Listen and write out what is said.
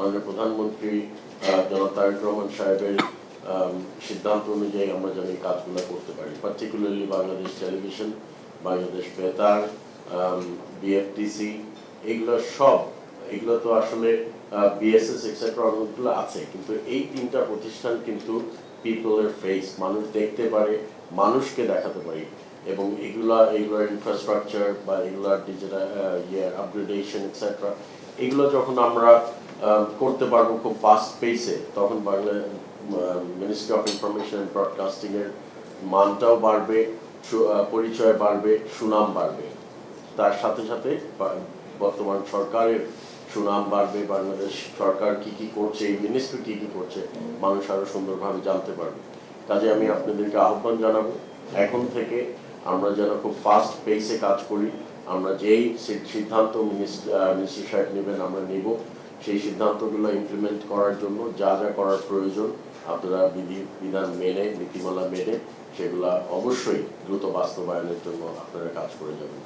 মাননীয় প্রধানমন্ত্রী জনাব তারেক রহমান সাহেবের সিদ্ধান্ত অনুযায়ী আমরা যেন এই কাজগুলো করতে পারি। পার্টিকুলারলি বাংলাদেশ টেলিভিশন, বাংলাদেশ বেতার, বিএফটিসি, এগুলো তো আসলে বিএসএস এক্সেট্রা অনেকগুলো আছে, কিন্তু এই তিনটা প্রতিষ্ঠান কিন্তু পিপলের ফেস, মানুষ দেখতে পারে, মানুষকে দেখাতে পারি, এবং এগুলোর ইনফ্রাস্ট্রাকচার বা এগুলোর ডিজিটাল আপগ্রেডেশন এক্সেট্রা, এগুলো যখন আমরা করতে পারবো খুব ফাস্ট পেসে, তখন Bangla ministry of information and broadcasting এর মানটাও বাড়বে, পরিচয় বাড়বে, সুনাম বাড়বে। তার সাথে সাথে বর্তমান সরকারের সুনাম বাড়বে, বাংলাদেশ সরকার কি কি করছে, এই মিনিস্ট্রি কি কি করছে, মানুষ আরো সুন্দরভাবে জানতে পারবে। কাজে আমি আপনাদেরকে আহ্বান জানাবো, এখন থেকে আমরা যেন খুব ফাস্ট পেসে কাজ করি। আমরা যেই সিদ্ধান্ত মিনিস্টার সাহেব নেবেন আমরা নিব, সেই সিদ্ধান্তগুলো ইমপ্লিমেন্ট করার জন্য যা যা করার প্রয়োজন আপনারা বিধান মেনে, নীতিমালা মেনে সেগুলা অবশ্যই দ্রুত বাস্তবায়নের জন্য আপনারা কাজ করে যাবেন।